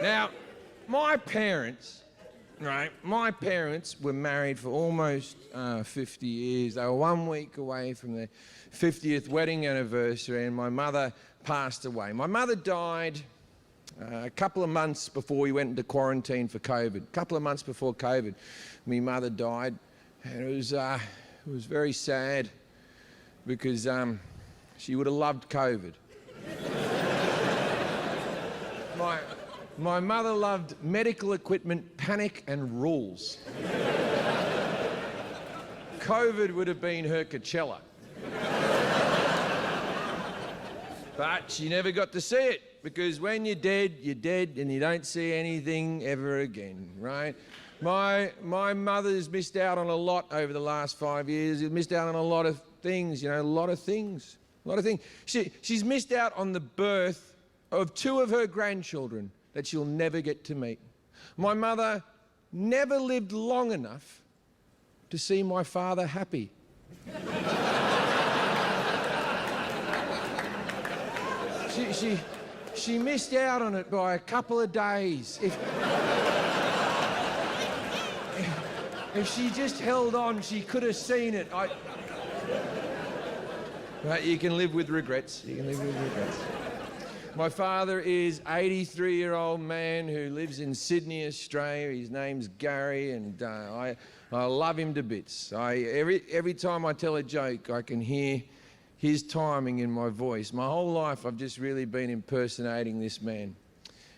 Now, my parents were married for almost 50 years. They were 1 week away from their 50th wedding anniversary, and my mother passed away. My mother died a couple of months before we went into quarantine for COVID. A couple of months before COVID, my mother died, and it was very sad because she would have loved COVID. My mother loved medical equipment, panic, and rules. COVID would have been her Coachella. But she never got to see it, because when you're dead, and you don't see anything ever again, right? My mother's missed out on a lot over the last 5 years. She's missed out on a lot of things, a lot of things. She's missed out on the birth of 2 of her grandchildren that she'll never get to meet. My mother never lived long enough to see my father happy. She missed out on it by a couple of days. If she just held on, she could have seen it. But you can live with regrets. My father is an 83-year-old man who lives in Sydney, Australia. His name's Gary, and I love him to bits. Every time I tell a joke, I can hear his timing in my voice. My whole life, I've just really been impersonating this man.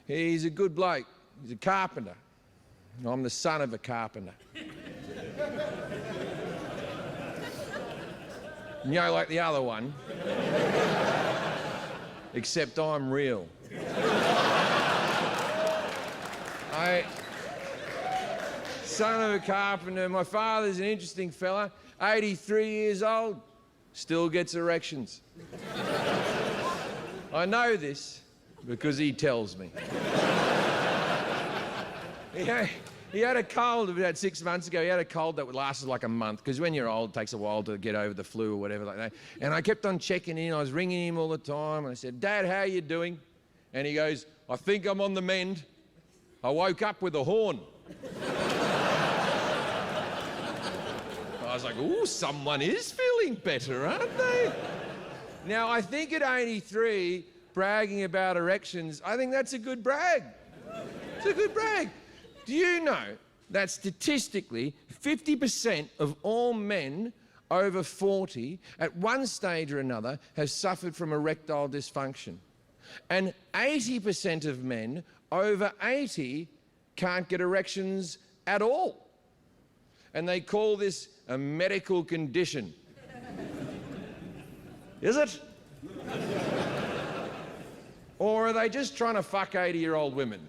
He's a good bloke. He's a carpenter. I'm the son of a carpenter. Like the other one. Except I'm real. Son of a carpenter. My father's an interesting fella, 83 years old, still gets erections. I know this because he tells me. He had a cold about 6 months ago. He had a cold that lasted like a month, because when you're old, it takes a while to get over the flu or whatever like that. And I kept on checking in. I was ringing him all the time. And I said, "Dad, how are you doing?" And he goes, "I think I'm on the mend. I woke up with a horn." I was like, "Ooh, someone is feeling better, aren't they?" Now, I think at 83, bragging about erections, I think that's a good brag. It's a good brag. Do you know that statistically 50% of all men over 40 at one stage or another have suffered from erectile dysfunction? And 80% of men over 80 can't get erections at all. And they call this a medical condition. Is it? Or are they just trying to fuck 80-year-old women?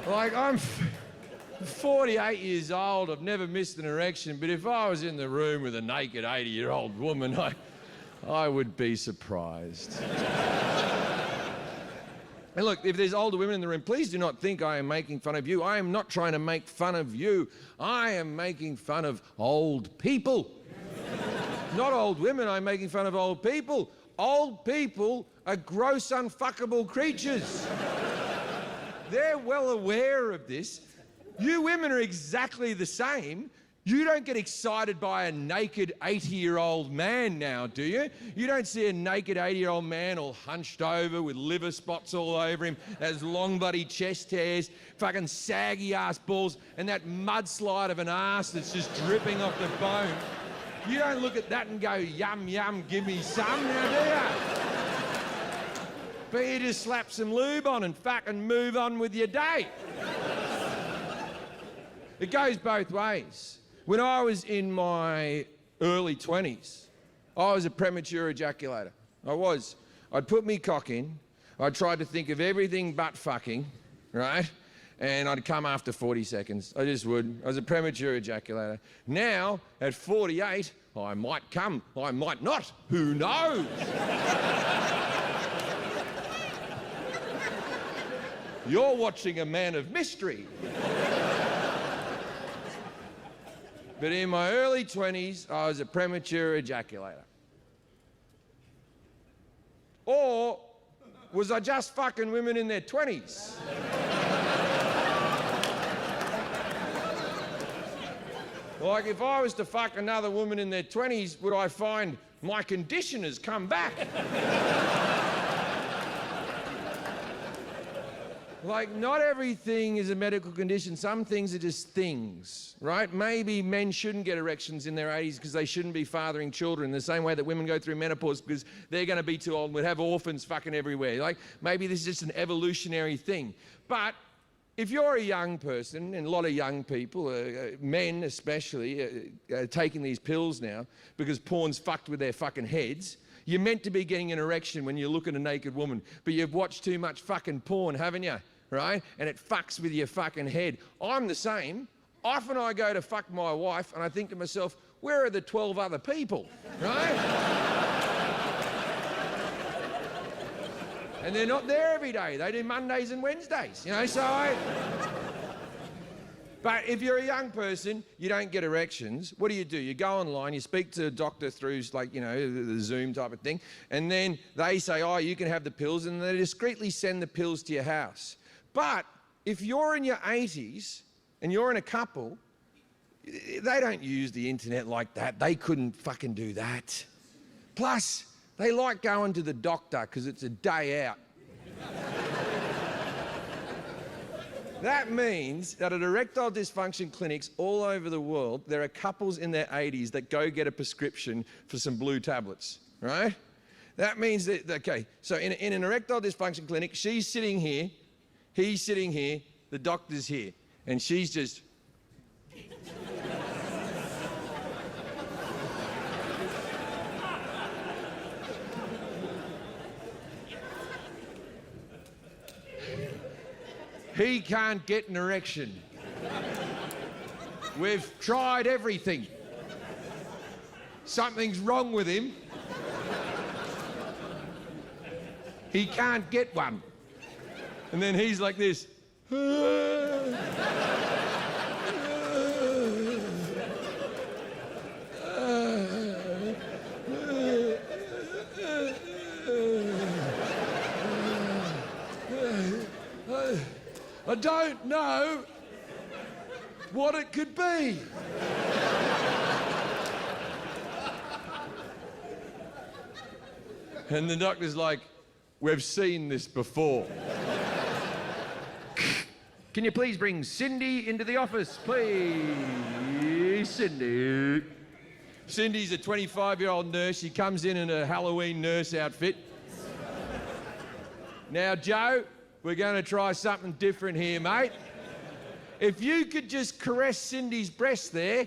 Like, I'm 48 years old, I've never missed an erection, but if I was in the room with a naked 80-year-old woman, I would be surprised. And look, if there's older women in the room, please do not think I am making fun of you. I am not trying to make fun of you. I am making fun of old people. Not old women, I'm making fun of old people. Old people are gross, unfuckable creatures. They're well aware of this. You women are exactly the same. You don't get excited by a naked 80-year-old man now, do you? You don't see a naked 80-year-old man all hunched over with liver spots all over him, has long bloody chest hairs, fucking saggy-ass balls, and that mudslide of an ass that's just dripping off the bone. You don't look at that and go, "Yum, yum, give me some," now, do you? But you just slap some lube on and fucking move on with your day. It goes both ways. When I was in my early 20s, I was a premature ejaculator. I was. I'd put me cock in, I'd try to think of everything but fucking, right? And I'd come after 40 seconds. I just would. I was a premature ejaculator. Now, at 48, I might come, I might not. Who knows? You're watching a man of mystery. But in my early 20s, I was a premature ejaculator. Or was I just fucking women in their 20s? Like, if I was to fuck another woman in their 20s, would I find my condition has come back? Like, not everything is a medical condition. Some things are just things, right? Maybe men shouldn't get erections in their 80s because they shouldn't be fathering children the same way that women go through menopause because they're going to be too old and would have orphans fucking everywhere. Like, maybe this is just an evolutionary thing. But if you're a young person, and a lot of young people, men especially, taking these pills now because porn's fucked with their fucking heads, you're meant to be getting an erection when you look at a naked woman, but you've watched too much fucking porn, haven't you? Right? And it fucks with your fucking head. I'm the same. Often I go to fuck my wife and I think to myself, where are the 12 other people? Right? And they're not there every day. They do Mondays and Wednesdays, you know, But if you're a young person, you don't get erections. What do? You go online, you speak to a doctor through, like, you know, the Zoom type of thing, and then they say, oh, you can have the pills, and they discreetly send the pills to your house. But if you're in your 80s and you're in a couple, they don't use the internet like that. They couldn't fucking do that. Plus, they like going to the doctor because it's a day out. That means that at erectile dysfunction clinics all over the world, there are couples in their 80s that go get a prescription for some blue tablets, right? That means that, okay, so in an erectile dysfunction clinic, she's sitting here, he's sitting here, the doctor's here, and she's just... He can't get an erection. We've tried everything. Something's wrong with him. He can't get one. And then he's like this. I don't know what it could be. And the doctor's like, we've seen this before. Can you please bring Cindy into the office, please? Cindy. Cindy's a 25-year-old nurse. She comes in a Halloween nurse outfit. Now, Joe, we're going to try something different here, mate. If you could just caress Cindy's breast there,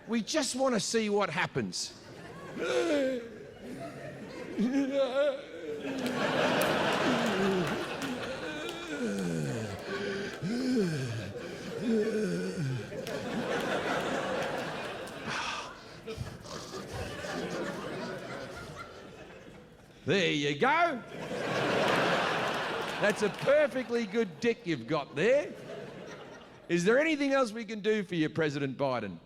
we just want to see what happens. There you go. That's a perfectly good dick you've got there. Is there anything else we can do for you, President Biden?